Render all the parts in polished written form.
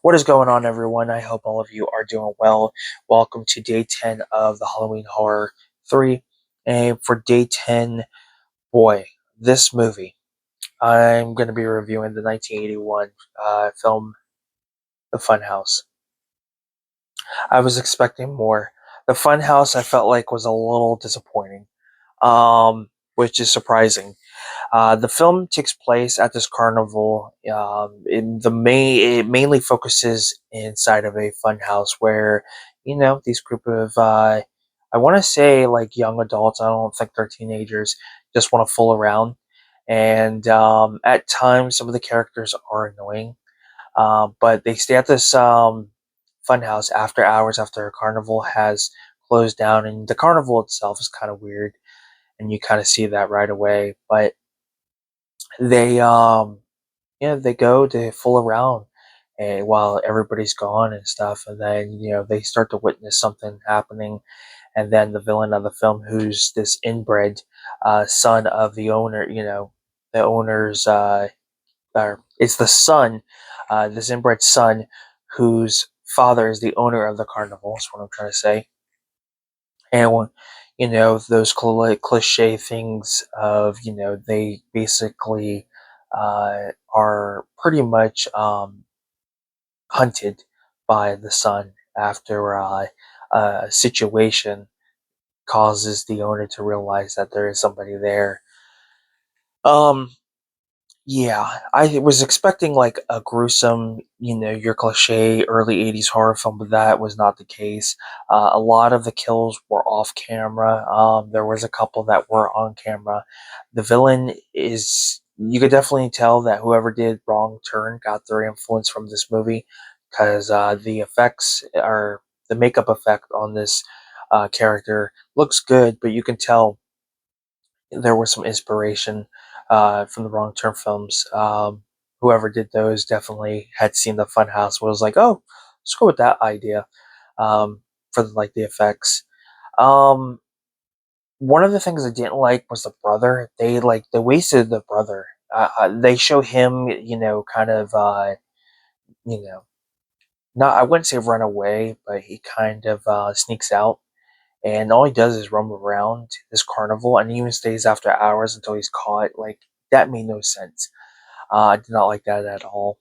What is going on, everyone? I hope all of you are doing well. Welcome to day 10 of the Halloween Horror 3. And for day 10, boy, this movie, I'm going to be reviewing the 1981 film, The Funhouse. I was expecting more. The Funhouse, I felt like, was a little disappointing, which is surprising. The film takes place at this carnival. It mainly focuses inside of a fun house where these group of I want to say like young adults. I don't think they're teenagers. Just want to fool around, and at times some of the characters are annoying. But they stay at this fun house after hours after a carnival has closed down, and the carnival itself is kind of weird, and you kind of see that right away. But they they go to fool around and while everybody's gone and stuff, and then they start to witness something happening, and then the villain of the film, who's this inbred son of the owner, the owner's or it's the son, this inbred son whose father is the owner of the carnival, is what I'm trying to say. And those cliche things of they basically are pretty much hunted by the son after a situation causes the owner to realize that there is somebody there. Um, Yeah, I was expecting like a gruesome, your cliche early 80s horror film, but that was not the case. A lot of the kills were off camera. There was a couple that were on camera. The villain is, you could definitely tell that whoever did Wrong Turn got their influence from this movie, because the effects are, the makeup effect on this character looks good, but you can tell there was some inspiration from the Wrong Turn films. Whoever did those definitely had seen the Funhouse. Was like, oh, let's go with that idea for like the effects. Um, One of the things I didn't like was the brother. They wasted the brother. They show him, kind of, you know, not, I wouldn't say run away, but he kind of sneaks out, and all he does is roam around this carnival, and he even stays after hours until he's caught. Like, that made no sense. I did not like that at all.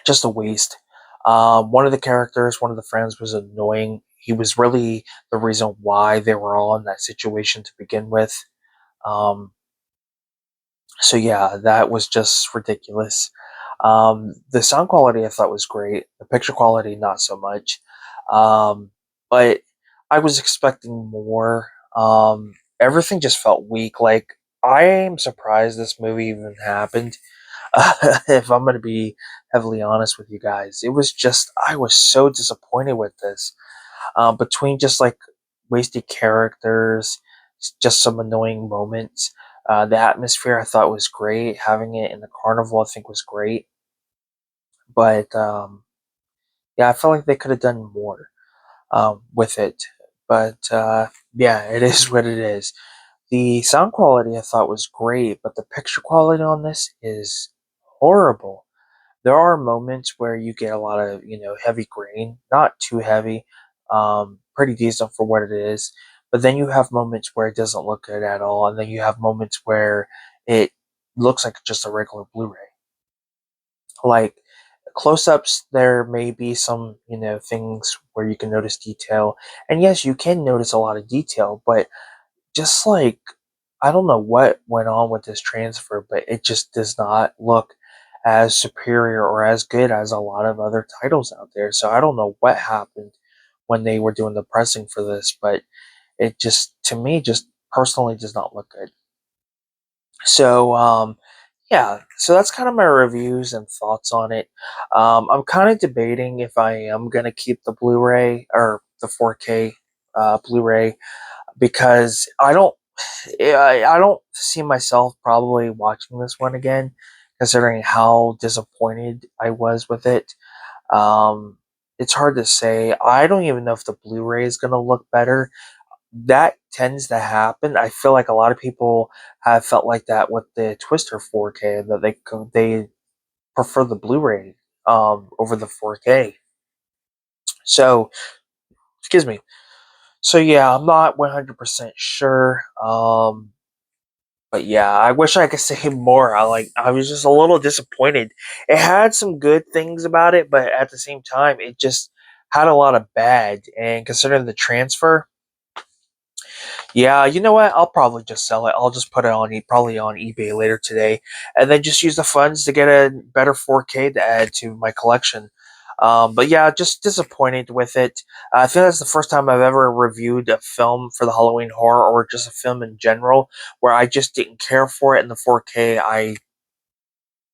Just a waste. One of the characters, one of the friends, was annoying. He was really the reason why they were all in that situation to begin with. Um, so yeah, that was just ridiculous. The sound quality I thought was great. The picture quality, not so much. But I was expecting more. Everything just felt weak. Like, I am surprised this movie even happened. If I'm going to be heavily honest with you guys, it was just, I was so disappointed with this. Between just like wasted characters, just some annoying moments. The atmosphere I thought was great. Having it in the carnival, I think, was great. But yeah, I felt like they could have done more with it. But yeah, it is what it is. The sound quality I thought was great, but the picture quality on this is horrible. There are moments where you get a lot of heavy grain, not too heavy, pretty decent for what it is. But then you have moments where it doesn't look good at all, and then you have moments where it looks like just a regular Blu-ray. Like, close-ups, there may be some things where you can notice detail, and yes, you can notice a lot of detail, but just like, I don't know what went on with this transfer, but it just does not look as superior or as good as a lot of other titles out there. So I don't know what happened when they were doing the pressing for this, but it just, to me, just personally does not look good. So yeah, so that's kind of my reviews and thoughts on it. I'm kind of debating if I am gonna keep the Blu-ray or the 4K Blu-ray, because I don't see myself probably watching this one again, considering how disappointed I was with it. Um, it's hard to say. I don't even know if the Blu-ray is going to look better. That tends to happen. I feel like a lot of people have felt like that with the Twister 4K, that they prefer the Blu-ray over the 4K. So, excuse me. So yeah, I'm not 100% sure. But yeah, I wish I could say more. I was just a little disappointed. It had some good things about it, but at the same time, it just had a lot of bad. And considering the transfer, yeah, you know what? I'll probably just sell it. I'll just put it on probably on eBay later today, and then just use the funds to get a better 4K to add to my collection. But yeah, just disappointed with it. I think that's the first time I've ever reviewed a film for the Halloween horror, or just a film in general, where I just didn't care for it, and the 4K I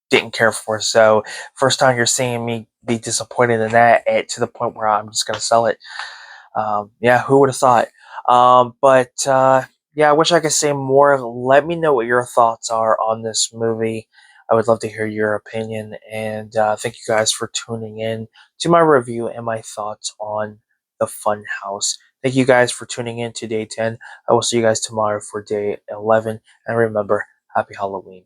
didn't care for. So first time you're seeing me be disappointed in that, to the point where I'm just gonna sell it. Yeah, who would have thought? But yeah, I wish I could say more. Let me know what your thoughts are on this movie. I would love to hear your opinion. And thank you guys for tuning in to my review and my thoughts on the Funhouse. Thank you guys for tuning in to day 10. I will see you guys tomorrow for day 11. And remember, happy Halloween.